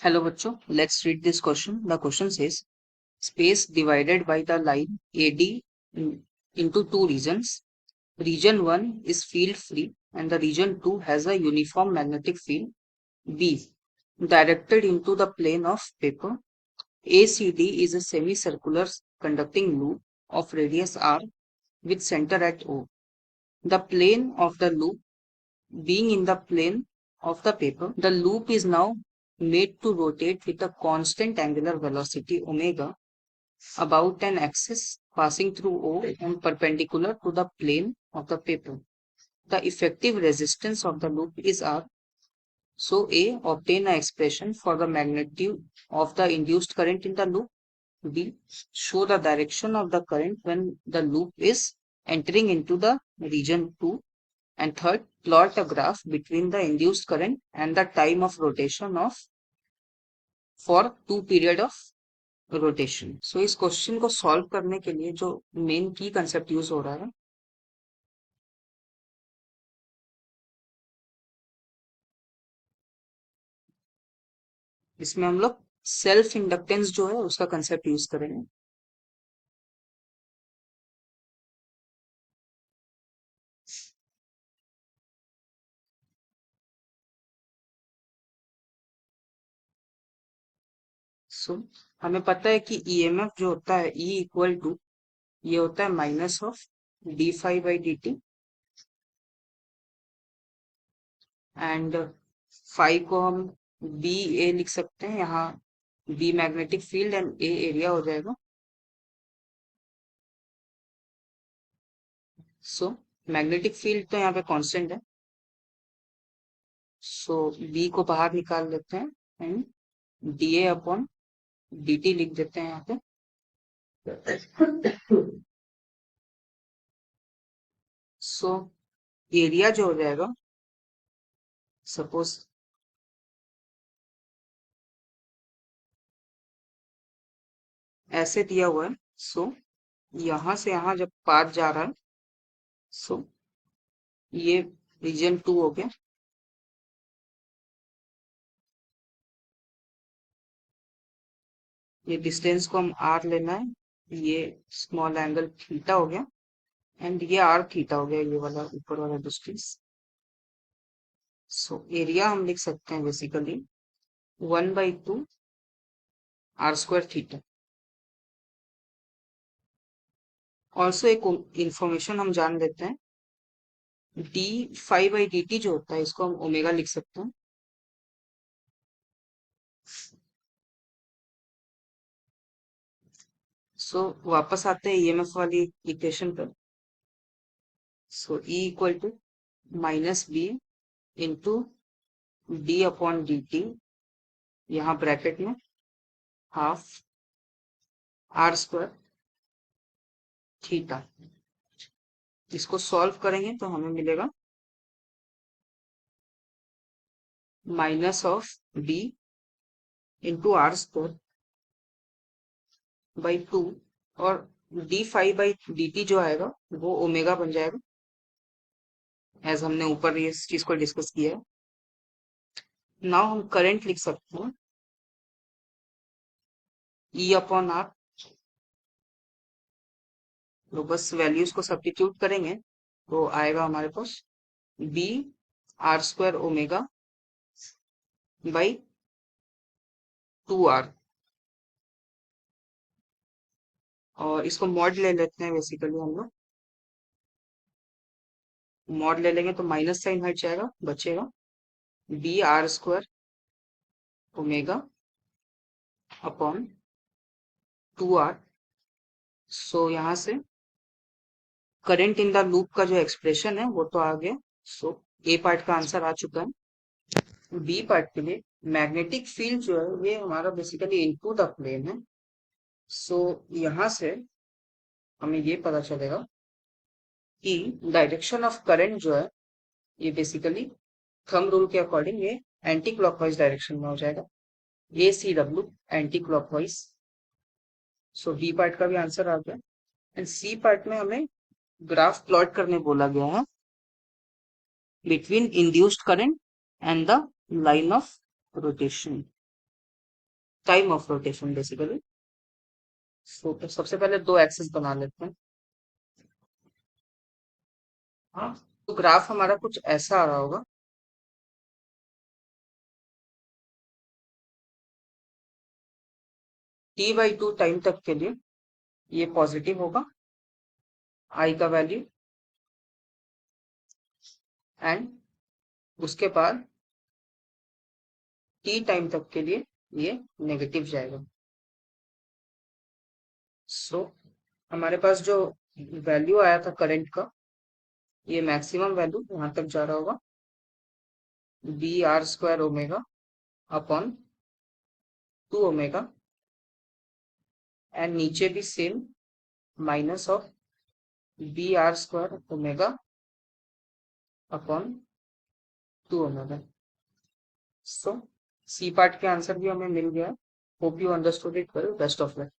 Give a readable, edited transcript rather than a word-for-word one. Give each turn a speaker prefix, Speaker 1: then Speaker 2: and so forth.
Speaker 1: Hello bachcho, let's read this question. The question says space divided by the line AD into two regions. Region 1 is field free and the region 2 has a uniform magnetic field B directed into the plane of paper. ACD is a semicircular conducting loop of radius r with center at O. The plane of the loop being in the plane of the paper, the loop is now made to rotate with a constant angular velocity omega about an axis passing through O and perpendicular to the plane of the paper. The effective resistance of the loop is R. So A, obtain an expression for the magnitude of the induced current in the loop. B, show the direction of the current when the loop is entering into the region 2. And third, plot a graph between the induced current and the time of rotation of for two period of rotation. So इस question को solve करने के लिए जो main की concept use हो रहा है इसमें हम लोग सेल्फ इंडक्टेंस जो है उसका कंसेप्ट यूज करेंगे. सो हमें पता है कि ईएमएफ जो होता है ई इक्वल टू ये होता है minus of D five by D T and five को हम बी ए लिख सकते हैं. यहाँ B magnetic field and A area हो जाएगा. सो मैग्नेटिक फील्ड तो यहाँ पे कांस्टेंट है. सो बी को बाहर निकाल लेते हैं and D A upon D T लिख देते हैं यहाँ पे. सो एरिया जो हो जाएगा सपोज ऐसे दिया हुआ है. सो यहां से यहां जब पाथ जा रहा है सो ये रीजन 2 हो गया. ये डिस्टेंस को हम आर लेना है. ये स्मॉल एंगल थीटा हो गया एंड ये आर थीटा हो गया ये वाला ऊपर वाला डिस्टेंस. सो एरिया हम लिख सकते हैं basically 1/2 R square theta. Also एक इंफॉर्मेशन हम जान लेते हैं D five by D T जो होता है इसको हम ओमेगा लिख सकते हैं. सो वापस आते हैं ईएमएफ वाली इक्वेशन पर. So E equal to minus B into D upon D T यहाँ ब्रैकेट में हाफ आर स्क्वायर थीटा. इसको सॉल्व करेंगे तो हमें मिलेगा minus of B into R square by 2 और D five by D T जो आएगा वो ओमेगा बन जाएगा एज हमने ऊपर इस चीज को डिस्कस किया है. नाउ हम करंट लिख सकते हैं ई अपॉन आर. तो बस वैल्यूज को सब्स्टिट्यूट करेंगे तो आएगा हमारे पास B R square omega by 2r. और इसको मॉड ले लेते हैं बेसिकली हम लोग. मॉड ले लेंगे तो माइनस साइन हट जाएगा बचेगा B R square omega upon 2r. So यहाँ से करंट इन द लूप का जो एक्सप्रेशन है वो तो आ गया. सो ए पार्ट का आंसर आ चुका है. बी पार्ट के लिए मैग्नेटिक फील्ड जो है ये हमारा बेसिकली इनटू द प्लेन है. सो यहाँ से हमें ये पता चलेगा कि डायरेक्शन ऑफ करंट जो है ये बेसिकली थंब रूल के अकॉर्डिंग ये एंटी क्लॉकवाइज डायरेक्शन में हो जाएगा. ए सी डब्ल्यू एंटी क्लॉकवाइज. सो बी पार्ट का भी आंसर आ गया. एंड सी पार्ट में हमें ग्राफ प्लॉट करने बोला गया है between induced current and the line of rotation. Time of rotation basically. तो सबसे पहले दो एक्सिस बना लेते हैं। हाँ, तो ग्राफ हमारा कुछ ऐसा आ रहा होगा। T/2 टाइम तक के लिए ये पॉजिटिव होगा, आई का वैल्यू, एंड उसके बाद T टाइम तक के लिए ये नेगेटिव जाएगा। सो हमारे पास जो वैल्यू आया था करंट का, ये मैक्सिमम वैल्यू यहाँ तक जा रहा होगा, BR² omega upon 2 omega, and नीचे भी same, minus of BR² omega upon 2 omega. So C part के आंसर भी हमें मिल गया। Hope you understood it well. Best of luck.